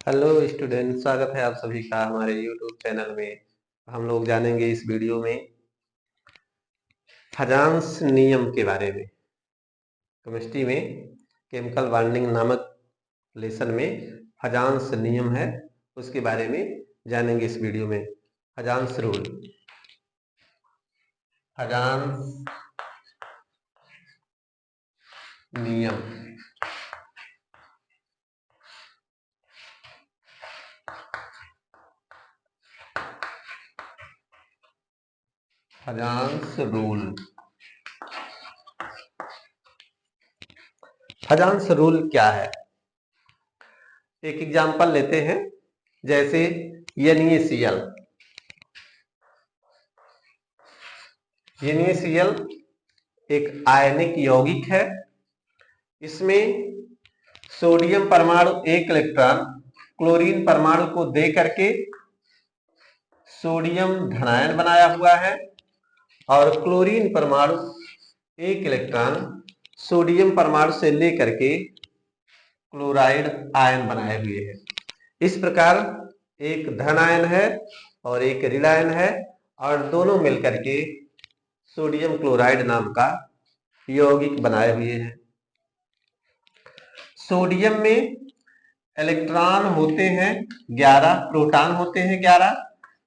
Hello student, स्वागत है आप सभी का हमारे यूट्यूब चैनल में। हम लोग जानेंगे इस वीडियो में हजान्स नियम के बारे में। केमिस्ट्री में केमिकल बॉन्डिंग नामक लेसन में हजान्स नियम है, उसके बारे में जानेंगे इस वीडियो में। हजान्स रूल, हजान्स नियम। हजान्स रूल, हजान्स रूल क्या है? एक एग्जांपल लेते हैं, जैसे NaCl। NaCl एक आयनिक यौगिक है। इसमें सोडियम परमाणु एक इलेक्ट्रॉन क्लोरीन परमाणु को दे करके सोडियम धनायन बनाया हुआ है, और क्लोरीन परमाणु एक इलेक्ट्रॉन सोडियम परमाणु से लेकर के क्लोराइड आयन बनाए हुए है। इस प्रकार एक धन आयन है और एक ऋण आयन है, और दोनों मिलकर के सोडियम क्लोराइड नाम का यौगिक बनाए हुए हैं। सोडियम में इलेक्ट्रॉन होते हैं 11, प्रोटॉन होते हैं 11,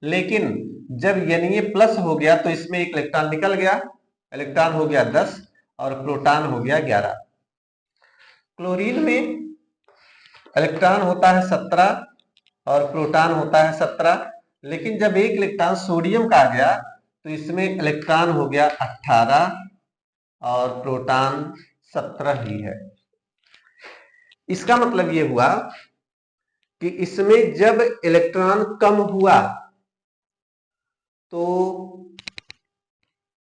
लेकिन जब Na+ हो गया तो इसमें एक इलेक्ट्रॉन निकल गया, इलेक्ट्रॉन हो गया 10 और प्रोटॉन हो गया 11। क्लोरीन में इलेक्ट्रॉन होता है 17 और प्रोटॉन होता है 17, लेकिन जब एक इलेक्ट्रॉन सोडियम का आ गया तो इसमें इलेक्ट्रॉन हो गया 18 और प्रोटॉन 17 ही है। इसका मतलब ये हुआ कि इसमें जब इलेक्ट्रॉन कम हुआ तो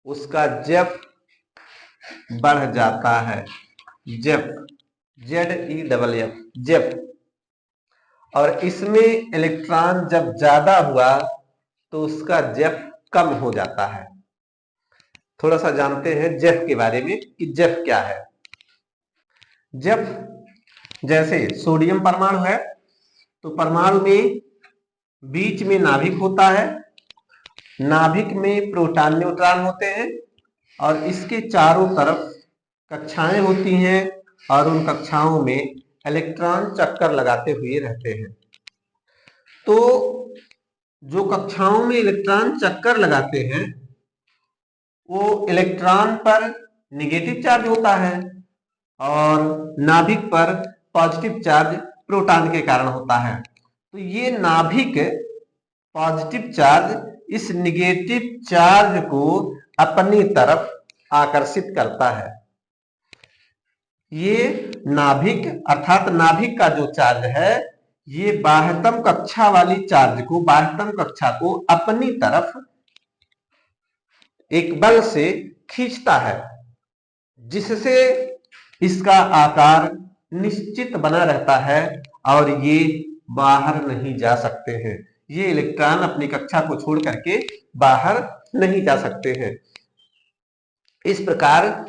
उसका जेफ बढ़ जाता है, जेफ, ZEFF, जेफ। और इसमें इलेक्ट्रॉन जब ज्यादा हुआ तो उसका जेफ कम हो जाता है। थोड़ा सा जानते हैं जेफ के बारे में कि जेफ क्या है। जेफ, जैसे सोडियम परमाणु है तो परमाणु में बीच में नाभिक होता है, नाभिक में प्रोटॉन न्यूट्रॉन होते हैं, और इसके चारों तरफ कक्षाएं होती हैं, और उन कक्षाओं में इलेक्ट्रॉन चक्कर लगाते हुए रहते हैं। तो जो कक्षाओं में इलेक्ट्रॉन चक्कर लगाते हैं वो इलेक्ट्रॉन पर नेगेटिव चार्ज होता है, और नाभिक पर पॉजिटिव चार्ज प्रोटॉन के कारण होता है। तो ये नाभिक पॉजिटिव चार्ज इस नेगेटिव चार्ज को अपनी तरफ आकर्षित करता है। ये नाभिक अर्थात नाभिक का जो चार्ज है ये बाह्यतम कक्षा वाली चार्ज को, बाह्यतम कक्षा को अपनी तरफ एक बल से खींचता है, जिससे इसका आकार निश्चित बना रहता है और ये बाहर नहीं जा सकते हैं। ये इलेक्ट्रॉन अपनी कक्षा को छोड़ करके बाहर नहीं जा सकते हैं। इस प्रकार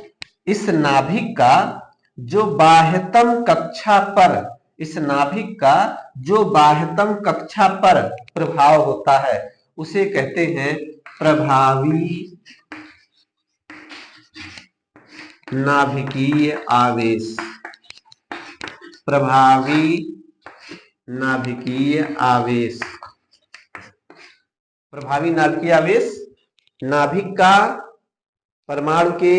इस नाभिक का जो बाह्यतम कक्षा पर, इस नाभिक का जो बाह्यतम कक्षा पर प्रभाव होता है उसे कहते हैं प्रभावी नाभिकीय आवेश। प्रभावी नाभिकीय आवेश, प्रभावी नाभिकीय आवेश नाभिक का परमाणु के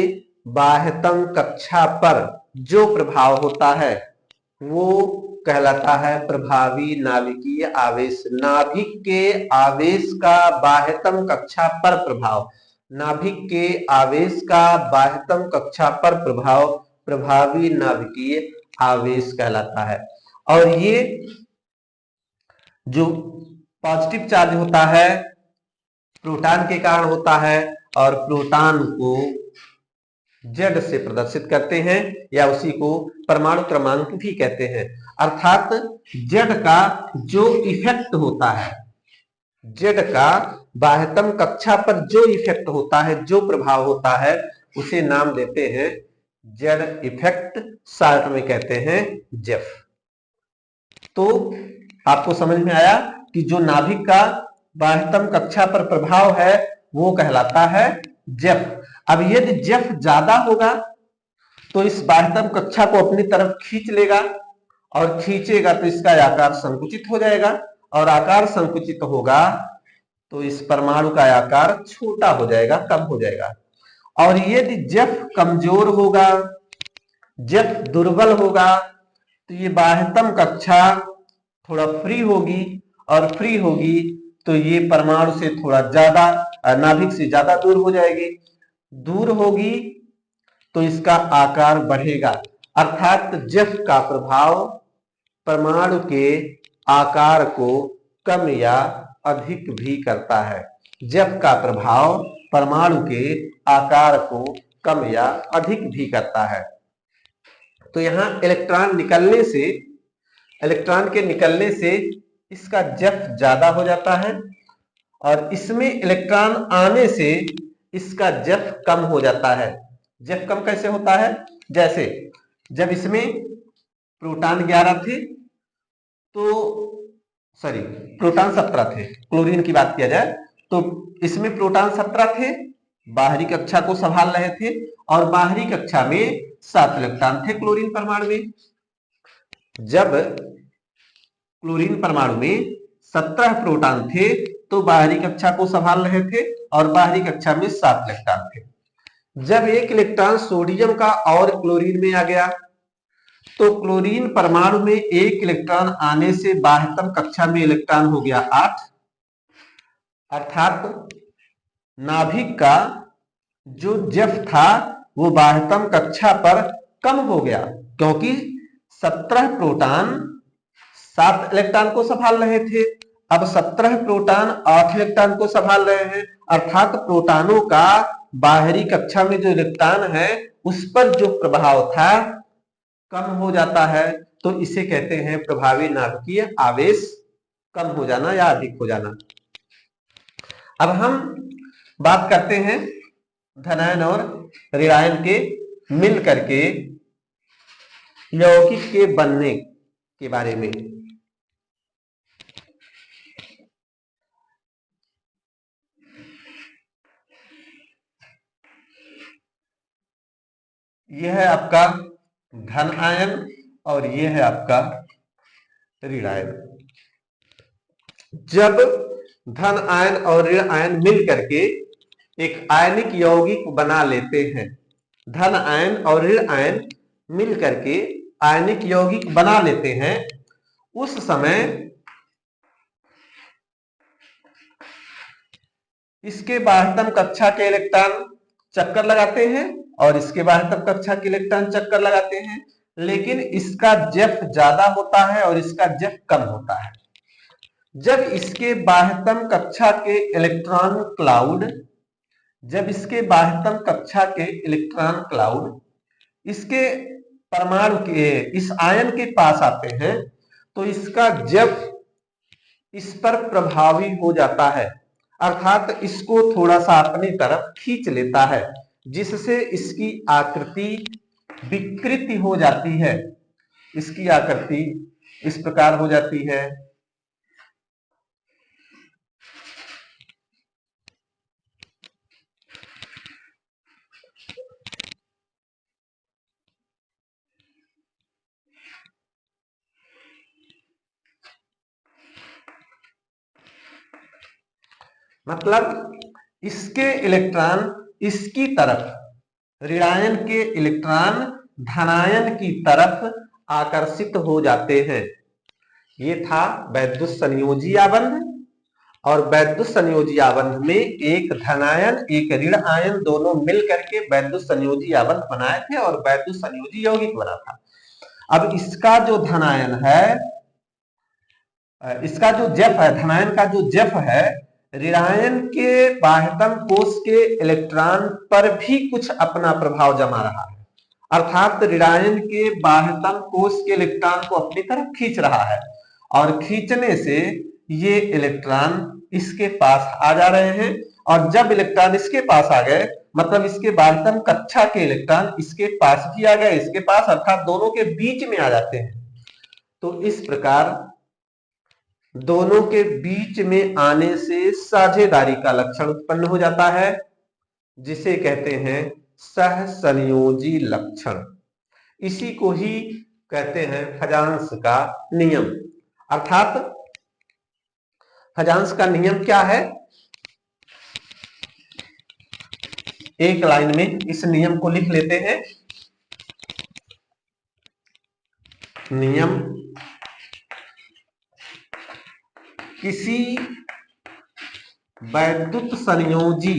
बाह्यतम कक्षा पर जो प्रभाव होता है वो कहलाता है प्रभावी नाभिकीय आवेश। नाभिक के आवेश का बाह्यतम कक्षा पर प्रभाव, नाभिक के आवेश का बाह्यतम कक्षा पर प्रभाव प्रभावी नाभिकीय आवेश कहलाता है। और ये जो पॉजिटिव चार्ज होता है प्रोटॉन के कारण होता है, और प्रोटॉन को Z से प्रदर्शित करते हैं, या उसी को परमाणु क्रमांक भी कहते हैं। अर्थात Z का जो इफेक्ट होता है, Z का बाह्यतम कक्षा पर जो इफेक्ट होता है, जो प्रभाव होता है, उसे नाम देते हैं Z इफेक्ट, शॉर्ट में कहते हैं जेफ। तो आपको समझ में आया कि जो नाभिक का बाह्यतम कक्षा पर प्रभाव है वो कहलाता है जेफ। अब यदि जेफ ज्यादा होगा तो इस बाह्यतम कक्षा को अपनी तरफ खींच लेगा, और खींचेगा तो इसका आकार संकुचित हो जाएगा, और आकार संकुचित होगा तो इस परमाणु का आकार छोटा हो जाएगा, कम हो जाएगा। और यदि जेफ कमजोर होगा, जेफ दुर्बल होगा, तो ये बाह्यतम कक्षा थोड़ा फ्री होगी, और फ्री होगी तो ये परमाणु से थोड़ा ज्यादा, नाभिक से ज्यादा दूर हो जाएगी। दूर होगी तो इसका आकार बढ़ेगा, अर्थात जेफ का प्रभाव परमाणु के आकार को कम या अधिक भी करता है। जेफ का प्रभाव परमाणु के आकार को कम या अधिक भी करता है। तो यहां इलेक्ट्रॉन के निकलने से इसका जेफ ज्यादा हो जाता है, और इसमें इलेक्ट्रॉन आने से इसका जेफ कम हो जाता है। जेफ कम कैसे होता है? जैसे जब इसमें प्रोटॉन 11 थे, प्रोटॉन 17 थे, क्लोरीन की बात किया जाए तो इसमें प्रोटॉन 17 थे, बाहरी कक्षा को संभाल रहे थे, और बाहरी कक्षा में 7 इलेक्ट्रॉन थे क्लोरीन परमाणु में। जब क्लोरीन परमाणु में 17 प्रोटॉन थे तो बाहरी कक्षा को संभाल रहे थे, और बाहरी कक्षा में 7 इलेक्ट्रॉन थे। जब एक इलेक्ट्रॉन सोडियम का और क्लोरीन में आ गया तो क्लोरीन परमाणु में एक इलेक्ट्रॉन आने से बाह्यतम कक्षा में इलेक्ट्रॉन हो गया 8, अर्थात नाभिक का जो जेफ था वो बाह्यतम कक्षा पर कम हो गया, क्योंकि 17 प्रोटॉन 7 इलेक्ट्रॉन को संभाल रहे थे, अब 17 प्रोटॉन 8 इलेक्ट्रॉन को संभाल रहे हैं, अर्थात प्रोटॉनों का बाहरी कक्षा में जो इलेक्ट्रॉन है उस पर जो प्रभाव था कम हो जाता है। तो इसे कहते हैं प्रभावी नाभिकीय आवेश कम हो जाना या अधिक हो जाना। अब हम बात करते हैं धनायन और ऋणायन के मिल करके यौगिक के बनने के बारे में। यह है आपका धन आयन और यह है आपका ऋण आयन। जब धन आयन और ऋण आयन मिल करके एक आयनिक यौगिक बना लेते हैं, धन आयन और ऋण आयन मिल करके आयनिक यौगिक बना लेते हैं, उस समय इसके बाह्यतम कक्षा के इलेक्ट्रॉन चक्कर लगाते हैं और इसके बाह्यतम कक्षा के इलेक्ट्रॉन चक्कर लगाते हैं, लेकिन इसका जेफ ज्यादा होता है और इसका जेफ कम होता है। जब इसके बाह्यतम कक्षा के इलेक्ट्रॉन क्लाउड इसके परमाणु के इस आयन के पास आते हैं तो इसका जेफ इस पर प्रभावी हो जाता है, अर्थात इसको थोड़ा सा अपनी तरफ खींच लेता है, जिससे इसकी आकृति विकृति हो जाती है। इसकी आकृति इस प्रकार हो जाती है। मतलब इसके इलेक्ट्रॉन इसकी तरफ, ऋणायन के इलेक्ट्रॉन धनायन की तरफ आकर्षित हो जाते हैं। ये था वैद्युत संयोजी आबंध, और वैद्युत संयोजी आबंध में एक धनायन एक ऋण आयन दोनों मिल करके वैद्युत संयोजी आबंध बनाए थे और वैद्युत संयोजी यौगिक बना था। अब इसका जो धनायन है, इसका जो जेफ है, धनायन का जो जेफ है, ऋणायन के बाह्यतम कोष के इलेक्ट्रॉन पर भी कुछ अपना प्रभाव जमा रहा है, अर्थात ऋणायन के बाह्यतम कोष के इलेक्ट्रॉन को अपनी तरफ खींच रहा है, और खींचने से ये इलेक्ट्रॉन इसके पास आ जा रहे हैं, और जब इलेक्ट्रॉन इसके पास आ गए मतलब इसके बाह्यतम कक्षा के इलेक्ट्रॉन इसके पास भी आ गए, इसके पास, अर्थात दोनों के बीच में आ जाते हैं। तो इस प्रकार दोनों के बीच में आने से साझेदारी का लक्षण उत्पन्न हो जाता है, जिसे कहते हैं सहसंयोजी लक्षण। इसी को ही कहते हैं फजांस का नियम। अर्थात फजांस का नियम क्या है? एक लाइन में इस नियम को लिख लेते हैं। नियम किसी वैद्युत संयोजी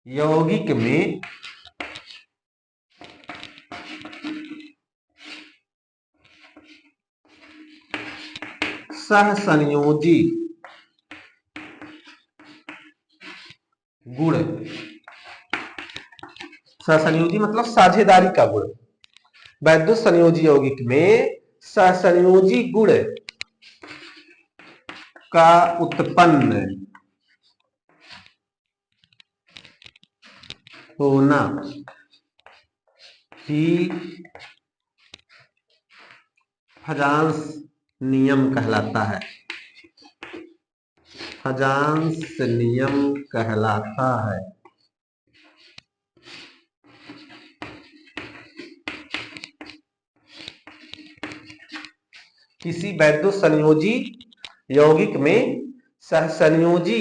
यौगिक में सहसंयोजी गुण, सहसंयोजी मतलब साझेदारी का गुण, वैद्युत संयोजी यौगिक में सहसंयोजी गुण का उत्पन्न होना ही फजांस नियम कहलाता है। फजांस नियम कहलाता है। किसी वैद्युत संयोजी यौगिक में सहसंयोजी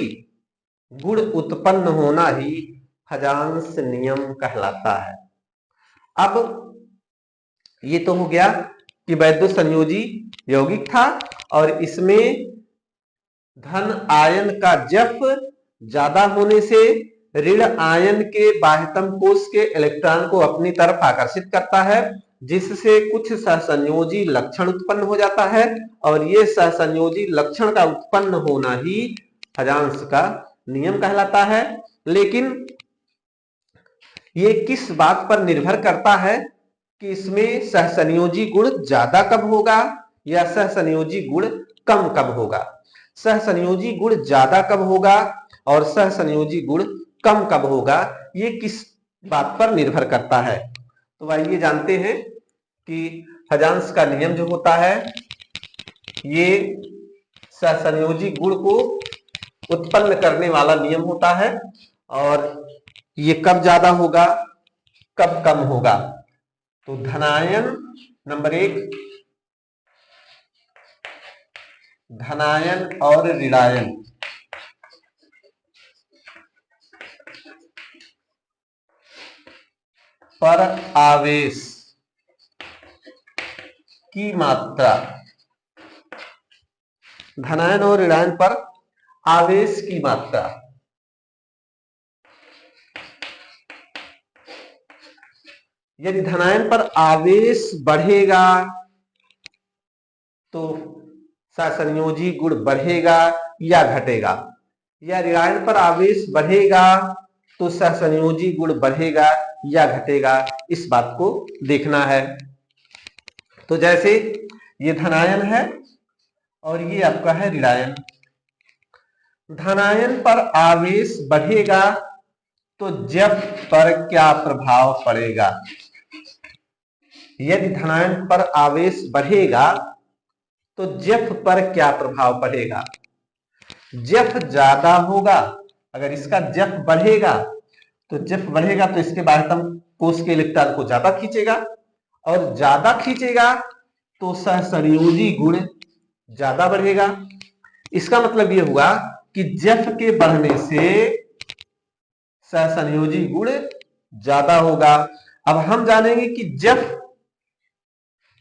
गुण उत्पन्न होना ही फजांस नियम कहलाता है। अब ये तो हो गया कि वैद्युत संयोजी यौगिक था और इसमें धन आयन का जप ज्यादा होने से ऋण आयन के बाह्यतम कोश के इलेक्ट्रॉन को अपनी तरफ आकर्षित करता है, जिससे कुछ सहसंयोजी लक्षण उत्पन्न हो जाता है और ये सहसंयोजी लक्षण का उत्पन्न होना ही फजांस का नियम कहलाता है। लेकिन ये किस बात पर निर्भर करता है कि इसमें सहसंयोजी गुण ज्यादा कब होगा या सहसंयोजी गुण कम कब होगा। सहसंयोजी गुण ज्यादा कब होगा और सहसंयोजी गुण कम कब होगा, ये किस बात पर निर्भर करता है। तो आइए जानते हैं कि फजांस का नियम जो होता है ये सहसंयोजी गुण को उत्पन्न करने वाला नियम होता है और ये कब ज्यादा होगा कब कम होगा। तो धनायन नंबर 1, धनायन और ऋणायन पर आवेश की मात्रा, धनायन और ऋणायन पर आवेश की मात्रा यदि धनायन पर आवेश बढ़ेगा तो सहसंयोजी गुण बढ़ेगा या घटेगा, या ऋणायन पर आवेश बढ़ेगा तो सहसंयोजी गुण बढ़ेगा या घटेगा, इस बात को देखना है। तो जैसे ये धनायन है और ये आपका है ऋणायन। धनायन पर आवेश बढ़ेगा तो जप पर क्या प्रभाव पड़ेगा। यदि धनायन पर आवेश बढ़ेगा तो जप पर क्या प्रभाव पड़ेगा। जप ज्यादा होगा, अगर इसका जप बढ़ेगा तो इसके बाह्यतम कोश के इलेक्ट्रॉन को ज्यादा खींचेगा और ज्यादा खींचेगा तो सहसंयोजी गुण ज्यादा बढ़ेगा। इसका मतलब यह हुआ कि जप के बढ़ने से सहसंयोजी गुण ज्यादा होगा। अब हम जानेंगे कि जप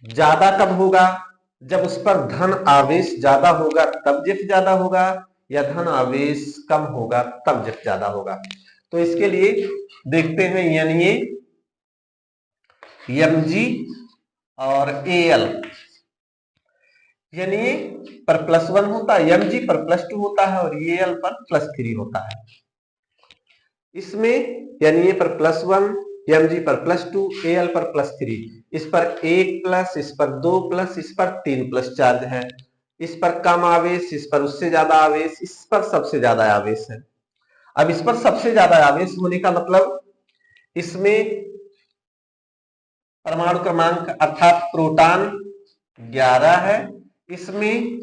ज्यादा कब होगा, जब उस पर धन आवेश ज्यादा होगा तब जप ज्यादा होगा, या धन आवेश कम होगा तब जप ज्यादा होगा। तो इसके लिए देखते हैं यानी mg और al, यानी पर +1 होता है, mg पर +2 होता है और al पर +3 होता है। इसमें यानी पर +1, mg पर +2, al पर +3, इस पर 1+, इस पर 2+, इस पर 3+ चार्ज है। इस पर कम आवेश, इस पर उससे ज्यादा आवेश, इस पर सबसे ज्यादा आवेश है। अब इस पर सबसे ज्यादा आवेश होने का मतलब इसमें परमाणु क्रमांक अर्थात प्रोटॉन 11 है, इसमें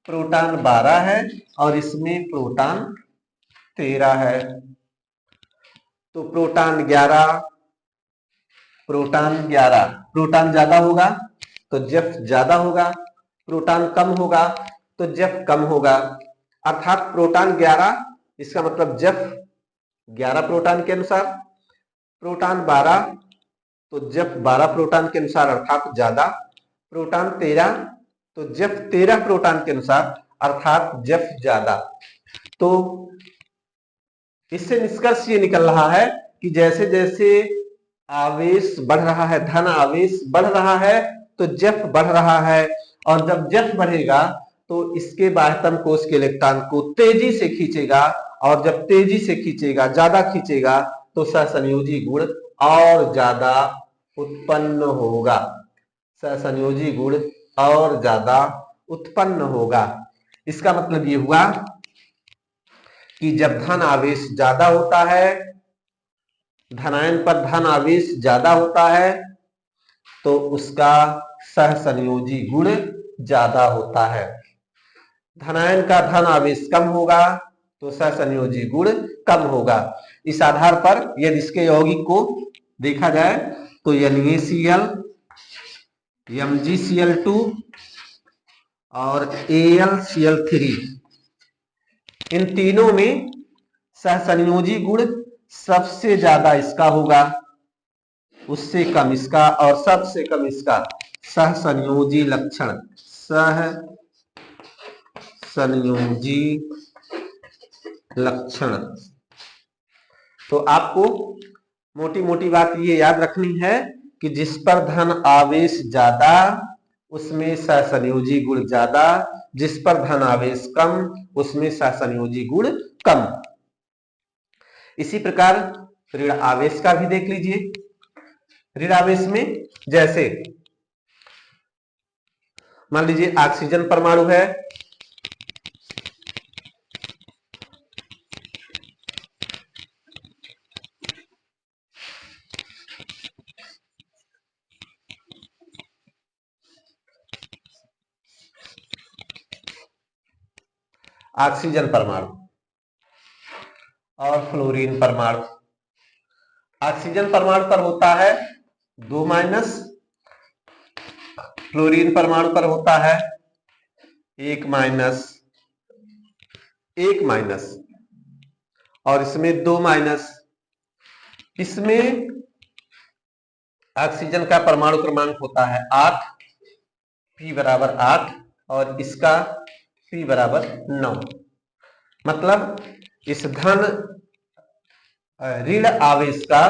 प्रोटॉन 12 है और इसमें प्रोटॉन 13 है। तो प्रोटॉन 11, प्रोटॉन ज्यादा होगा तो जेफ ज्यादा होगा, प्रोटॉन कम होगा तो जेफ कम होगा। अर्थात प्रोटॉन 11, इसका मतलब जेफ 11 प्रोटॉन के अनुसार, प्रोटॉन 12 तो जेफ 12 प्रोटॉन के अनुसार अर्थात ज्यादा, प्रोटॉन 13 तो जेफ 13 प्रोटॉन के अनुसार अर्थात जेफ ज्यादा। तो इससे निष्कर्ष ये निकल रहा है कि जैसे जैसे आवेश बढ़ रहा है, धन आवेश बढ़ रहा है तो जेफ बढ़ रहा है, और जब जेफ बढ़ेगा तो इसके बाह्यतम कोश के इलेक्ट्रॉन को तेजी से खींचेगा, और जब तेजी से खींचेगा, ज्यादा खींचेगा तो सहसंयोजी गुण और ज्यादा उत्पन्न होगा, सहसंयोजी गुण और ज्यादा उत्पन्न होगा। इसका मतलब ये हुआ कि जब धन आवेश ज्यादा होता है, धनायन पर धन आवेश ज्यादा होता है तो उसका सहसंयोजी गुण ज्यादा होता है। धनायन का धन आवेश कम होगा तो सहसंयोजी गुण कम होगा। इस आधार पर यदि इसके यौगिक को देखा जाए तो NaCl, MgCl2 और AlCl3, इन तीनों में सहसंयोजी गुण सबसे ज्यादा इसका होगा, उससे कम इसका और सबसे कम इसका। सहसंयोजी लक्षण, सहसंयोजी लक्षण। तो आपको मोटी मोटी बात ये याद रखनी है कि जिस पर धन आवेश ज्यादा उसमें सहसंयोजी गुण ज्यादा, जिस पर धन आवेश कम उसमें सहसंयोजी गुण कम। इसी प्रकार ऋण आवेश का भी देख लीजिए। ऋण आवेश में जैसे मान लीजिए ऑक्सीजन परमाणु है, ऑक्सीजन परमाणु और फ्लोरीन परमाणु। ऑक्सीजन परमाणु पर होता है 2-, फ्लोरीन परमाणु पर होता है 1-, 1-, और इसमें 2-। इसमें ऑक्सीजन का परमाणु क्रमांक होता है 8, P बराबर 8, और इसका P बराबर 9। मतलब इस धन ऋण आवेश का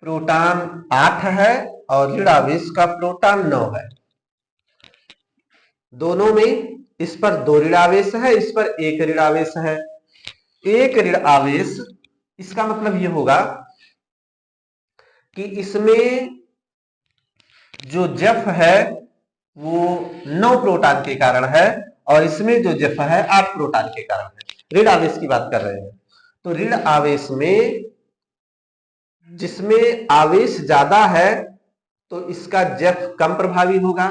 प्रोटॉन 8 है और ऋण आवेश का प्रोटॉन 9 है। दोनों में इस पर 2 ऋण आवेश है, इस पर 1 ऋण आवेश है। एक ऋण आवेश, इसका मतलब यह होगा कि इसमें जो जेफ है वो 9 प्रोटॉन के कारण है और इसमें जो जेफ है 8 प्रोटॉन के कारण है। ऋण आवेश की बात कर रहे हैं। तो ऋण आवेश में जिसमें आवेश ज्यादा है तो इसका जेफ कम प्रभावी होगा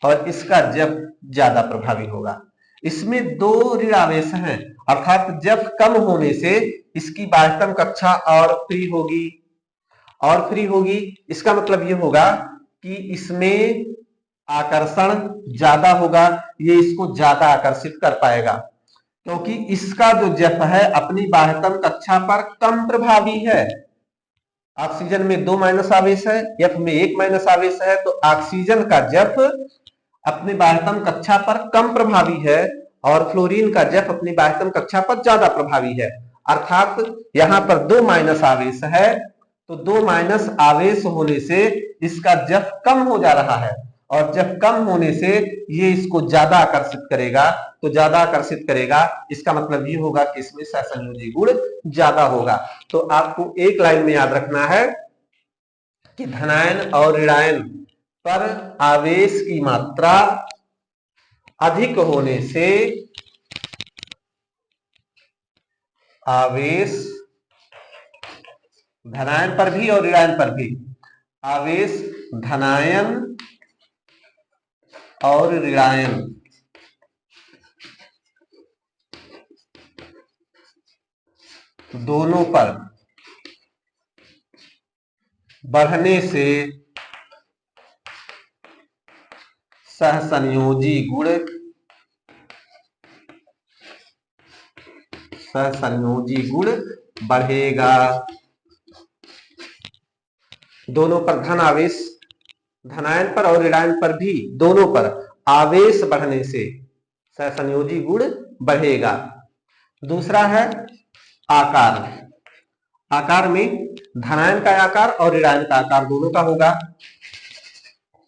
और इसका जेफ ज्यादा प्रभावी होगा। इसमें 2 ऋण आवेश हैं, अर्थात जेफ कम होने से इसकी बाह्यतम कक्षा और फ्री होगी। इसका मतलब यह होगा कि इसमें आकर्षण ज्यादा होगा, ये इसको ज्यादा आकर्षित कर पाएगा, क्योंकि इसका जो जेफ है अपनी बाह्यतम कक्षा पर कम प्रभावी है। ऑक्सीजन में 2- आवेश है, एफ में 1- आवेश है, तो ऑक्सीजन का जेफ अपनी बाह्यतम कक्षा पर कम प्रभावी है और फ्लोरीन का जेफ अपनी बाह्यतम कक्षा पर ज्यादा प्रभावी है। अर्थात यहां पर 2- आवेश है, तो 2- आवेश होने से इसका जेफ कम हो जा रहा है और जब कम होने से ये इसको ज्यादा आकर्षित करेगा। तो ज्यादा आकर्षित करेगा इसका मतलब ये होगा कि इसमें सहसंयोजी गुण ज्यादा होगा। तो आपको एक लाइन में याद रखना है कि धनायन और ऋणायन पर आवेश की मात्रा अधिक होने से आवेश धनायन पर भी और ऋणायन पर भी आवेश धनायन और ऋणायन दोनों पर बढ़ने से सहसंयोजी गुण बढ़ेगा। दोनों पर धन आवेश, धनायन पर और ऋणायन पर भी दोनों पर आवेश बढ़ने से सहसंयोजी गुण बढ़ेगा। दूसरा है आकार। आकार में धनायन का आकार और ऋणायन का आकार दोनों का होगा।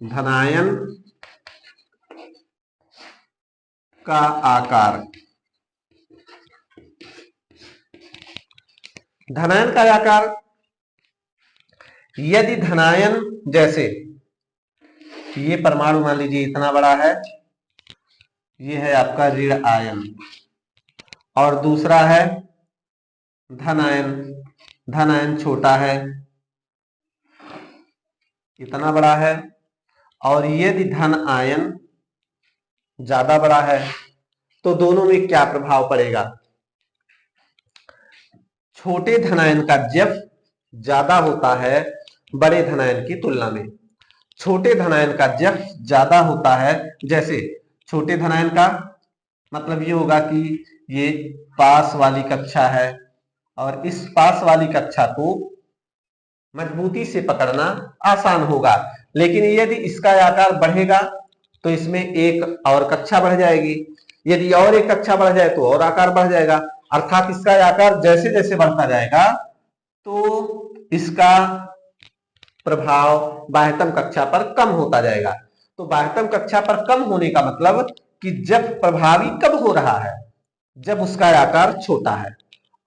धनायन का आकार, धनायन का आकार यदि धनायन जैसे ये परमाणु मान लीजिए इतना बड़ा है, ये है आपका ऋण आयन, और दूसरा है धनायन, धनायन छोटा है, इतना बड़ा है, और यदि धन आयन ज्यादा बड़ा है तो दोनों में क्या प्रभाव पड़ेगा? छोटे धनायन का जफ ज्यादा होता है बड़े धनायन की तुलना में। छोटे धनायन का जफ ज्यादा होता है, जैसे छोटे धनायन का मतलब ये होगा कि ये पास वाली कक्षा है और इस पास वाली कक्षा को मजबूती से पकड़ना आसान होगा, लेकिन यदि इसका आकार बढ़ेगा तो इसमें एक और कक्षा बढ़ जाएगी, यदि और एक कक्षा बढ़ जाए तो और आकार बढ़ जाएगा, अर्थात इसका आकार जैसे जैसे बढ़ता जाएगा तो इसका प्रभाव बाह्यतम कक्षा पर कम होता जाएगा। तो बाह्यतम कक्षा पर कम होने का मतलब कि जब प्रभावी कब हो रहा है? जब उसका आकार छोटा है,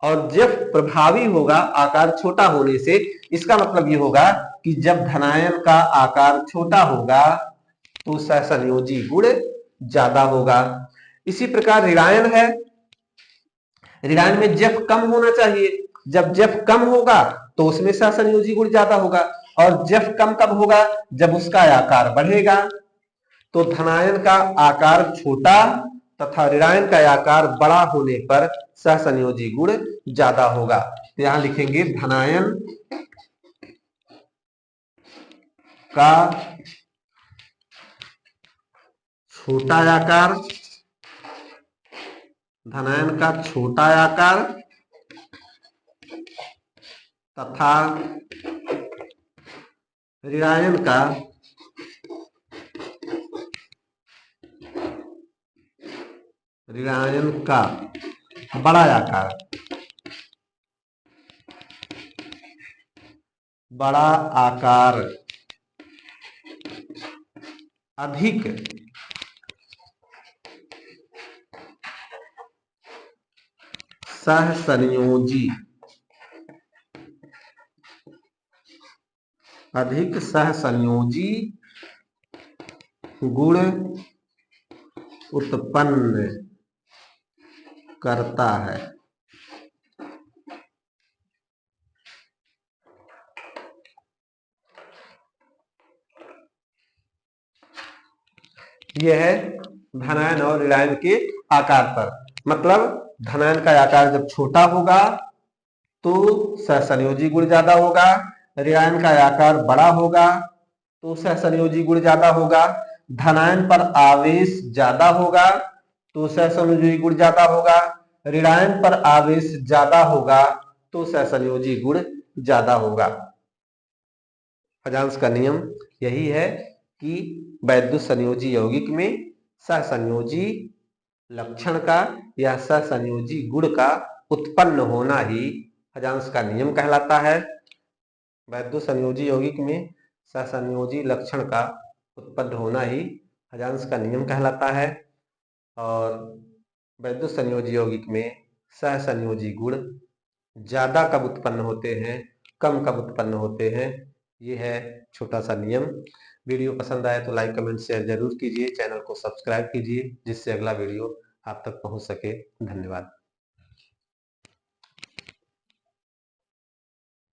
और जब प्रभावी होगा आकार छोटा होने से, इसका मतलब ये होगा कि जब धनायन का आकार छोटा होगा तो सहसंयोजी गुण ज्यादा होगा। इसी प्रकार ऋणायन है, ऋणायन में जफ कम होना चाहिए, जब जफ कम होगा तो उसमें सहसंयोजी गुण ज्यादा होगा, और जफ कम कब होगा? जब उसका आकार बढ़ेगा। तो धनायन का आकार छोटा तथा ऋणायन का आकार बड़ा होने पर सहसंयोजी गुण ज्यादा होगा। तो यहां लिखेंगे धनायन का छोटा आकार, धनायन का छोटा आकार तथा ऋणायन का बड़ा आकार, बड़ा आकार अधिक सहसंयोजी गुण उत्पन्न करता है। यह है धनायन और ऋणायन के आकार पर, मतलब धनायन का आकार जब छोटा होगा तो सहसंयोजी गुण ज्यादा होगा, ऋणायन का आकार बड़ा होगा तो सहसंयोजी गुण ज्यादा होगा, धनायन पर आवेश ज्यादा होगा तो सहसंयोजी गुण ज्यादा होगा, ऋणायन पर आवेश ज्यादा होगा तो सहसंयोजी गुण ज्यादा होगा। अजांश का नियम यही है कि वैद्युत संयोजी यौगिक में सहसंयोजी लक्षण का या सहसंयोजी गुण का उत्पन्न होना ही अजांश का नियम कहलाता है। वैद्युत संयोजी यौगिक में सहसंयोजी लक्षण का उत्पन्न होना ही अजांश का नियम कहलाता है, और वैद्युत संयोजी यौगिक में सहसंयोजी गुण ज्यादा कब उत्पन्न होते हैं, कम कब उत्पन्न होते हैं, ये है छोटा सा नियम। वीडियो पसंद आए तो लाइक कमेंट शेयर जरूर कीजिए, चैनल को सब्सक्राइब कीजिए जिससे अगला वीडियो आप तक पहुंच सके। धन्यवाद।